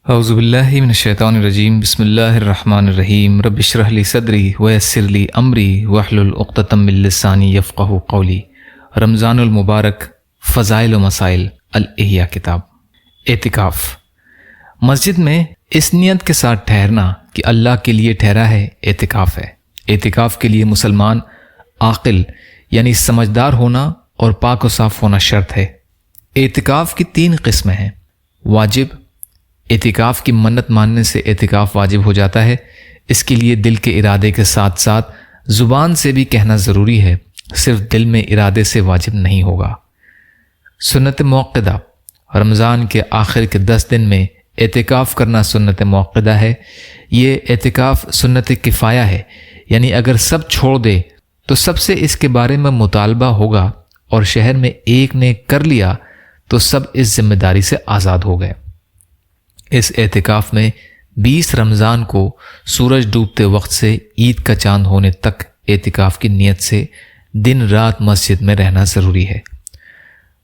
اعوذ باللہ من الشیطان الرجیم بسم اللہ الرحمن الرحیم رب اشرح لی صدری ویسر لی امری واحلل عقدۃ من لسانی یفقہوا قولی۔ رمضان المبارک، فضائل و مسائل، الاحیاء کتاب۔ اعتکاف، مسجد میں اس نیت کے ساتھ ٹھہرنا کہ اللہ کے لیے ٹھہرا ہے، اعتکاف ہے۔ اعتکاف کے لیے مسلمان عاقل یعنی سمجھدار ہونا اور پاک و صاف ہونا شرط ہے۔ اعتکاف کی 3 قسمیں ہیں۔ واجب، اعتکاف کی منت ماننے سے اعتکاف واجب ہو جاتا ہے، اس کے لیے دل کے ارادے کے ساتھ ساتھ زبان سے بھی کہنا ضروری ہے، صرف دل میں ارادے سے واجب نہیں ہوگا۔ سنت موقدہ، رمضان کے آخر کے 10 دن میں اعتکاف کرنا سنت موقدہ ہے۔ یہ اعتکاف سنت کفایہ ہے، یعنی اگر سب چھوڑ دے تو سب سے اس کے بارے میں مطالبہ ہوگا، اور شہر میں ایک نے کر لیا تو سب اس ذمہ داری سے آزاد ہو گئے۔ اس اعتکاف میں 20 رمضان کو سورج ڈوبتے وقت سے عید کا چاند ہونے تک اعتکاف کی نیت سے دن رات مسجد میں رہنا ضروری ہے۔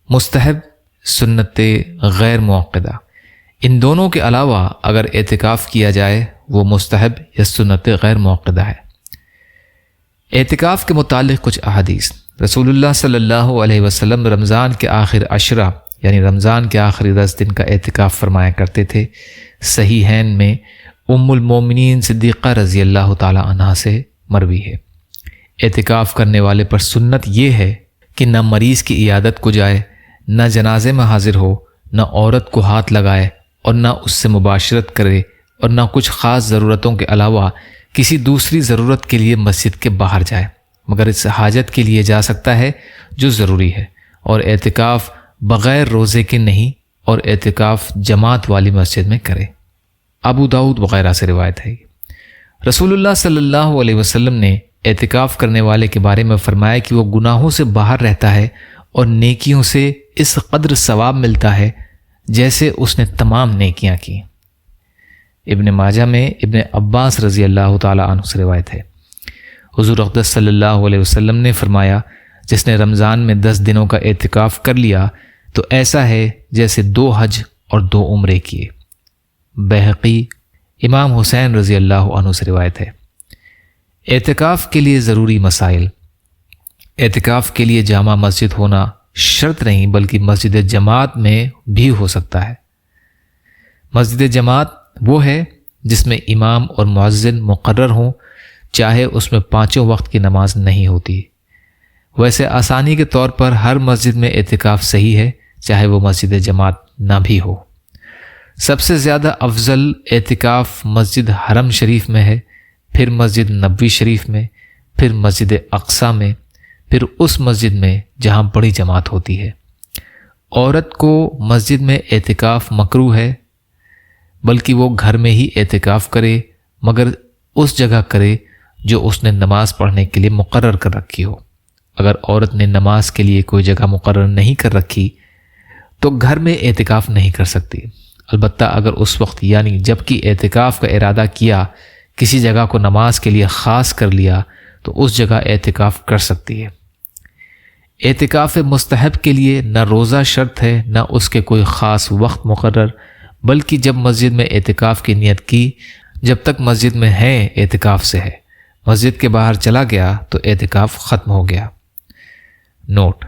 مستحب، سنت غیر موقدہ، ان دونوں کے علاوہ اگر اعتکاف کیا جائے وہ مستحب یا سنت غیر موقدہ ہے۔ اعتکاف کے متعلق کچھ احادیث۔ رسول اللہ صلی اللہ علیہ وسلم رمضان کے آخر عشرہ یعنی رمضان کے آخری 10 دن کا اعتکاف فرمایا کرتے تھے۔ صحیحین میں ام المومنین صدیقہ رضی اللہ تعالی عنہا سے مروی ہے۔ اعتکاف کرنے والے پر سنت یہ ہے کہ نہ مریض کی عیادت کو جائے، نہ جنازے میں حاضر ہو، نہ عورت کو ہاتھ لگائے اور نہ اس سے مباشرت کرے، اور نہ کچھ خاص ضرورتوں کے علاوہ کسی دوسری ضرورت کے لیے مسجد کے باہر جائے، مگر اس حاجت کے لیے جا سکتا ہے جو ضروری ہے۔ اور اعتکاف بغیر روزے کے نہیں، اور اعتکاف جماعت والی مسجد میں کرے۔ ابو داؤد وغیرہ سے روایت ہے۔ رسول اللہ صلی اللہ علیہ وسلم نے اعتکاف کرنے والے کے بارے میں فرمایا کہ وہ گناہوں سے باہر رہتا ہے اور نیکیوں سے اس قدر ثواب ملتا ہے جیسے اس نے تمام نیکیاں کی۔ ابن ماجہ میں ابن عباس رضی اللہ تعالی عنہ سے روایت ہے، حضور اقدس صلی اللہ علیہ وسلم نے فرمایا، جس نے رمضان میں 10 دنوں کا اعتکاف کر لیا تو ایسا ہے جیسے 2 حج اور 2 عمرے کیے۔ بہقی، امام حسین رضی اللہ عنہ سے روایت ہے۔ اعتکاف کے لیے ضروری مسائل۔ اعتکاف کے لیے جامع مسجد ہونا شرط نہیں، بلکہ مسجد جماعت میں بھی ہو سکتا ہے۔ مسجد جماعت وہ ہے جس میں امام اور مؤذن مقرر ہوں، چاہے اس میں 5 وقت کی نماز نہیں ہوتی۔ ویسے آسانی کے طور پر ہر مسجد میں اعتکاف صحیح ہے، چاہے وہ مسجد جماعت نہ بھی ہو۔ سب سے زیادہ افضل اعتکاف مسجد حرم شریف میں ہے، پھر مسجد نبوی شریف میں، پھر مسجد اقصیٰ میں، پھر اس مسجد میں جہاں بڑی جماعت ہوتی ہے۔ عورت کو مسجد میں اعتکاف مکروہ ہے، بلکہ وہ گھر میں ہی اعتکاف کرے، مگر اس جگہ کرے جو اس نے نماز پڑھنے کے لیے مقرر کر رکھی ہو۔ اگر عورت نے نماز کے لیے کوئی جگہ مقرر نہیں کر رکھی تو گھر میں اعتکاف نہیں کر سکتی، البتہ اگر اس وقت یعنی جب کہ اعتکاف کا ارادہ کیا کسی جگہ کو نماز کے لیے خاص کر لیا تو اس جگہ اعتکاف کر سکتی ہے۔ اعتکاف مستحب کے لیے نہ روزہ شرط ہے، نہ اس کے کوئی خاص وقت مقرر، بلکہ جب مسجد میں اعتکاف کی نیت کی، جب تک مسجد میں ہے اعتکاف سے ہے، مسجد کے باہر چلا گیا تو اعتکاف ختم ہو گیا۔ نوٹ: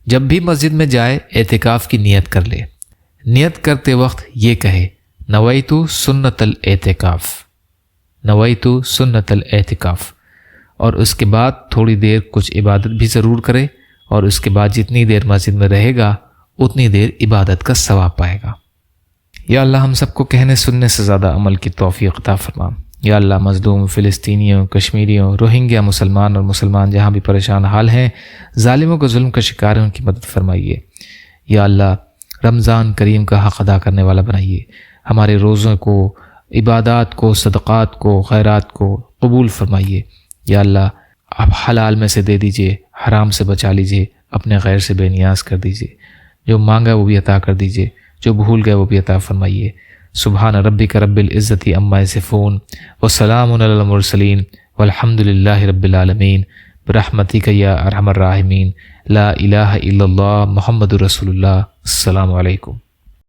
جب بھی مسجد میں جائے اعتکاف کی نیت کر لے۔ نیت کرتے وقت یہ کہے، نویت سنت الاعتکاف، نویت سنت الاعتکاف، اور اس کے بعد تھوڑی دیر کچھ عبادت بھی ضرور کرے، اور اس کے بعد جتنی دیر مسجد میں رہے گا اتنی دیر عبادت کا ثواب پائے گا۔ یا اللہ ہم سب کو کہنے سننے سے زیادہ عمل کی توفیق عطا فرما۔ یا اللہ مظلوم فلسطینیوں، کشمیریوں، روہنگیا مسلمان اور مسلمان جہاں بھی پریشان حال ہیں، ظالموں کو ظلم کا شکار ہیں، ان کی مدد فرمائیے۔ یا اللہ رمضان کریم کا حق ادا کرنے والا بنائیے، ہمارے روزوں کو، عبادات کو، صدقات کو، خیرات کو قبول فرمائیے۔ یا اللہ آپ حلال میں سے دے دیجئے، حرام سے بچا لیجئے، اپنے غیر سے بے نیاز کر دیجئے، جو مانگا وہ بھی عطا کر دیجئے، جو بھول گئے وہ بھی عطا فرمائیے۔ سبحان ربک رب العزت عما یصفون وسلام علی المرسلین والحمد للہ رب العالمین برحمتک یا ارحم الراحمین لا الہ الا اللہ محمد رسول اللہ۔ السلام علیکم۔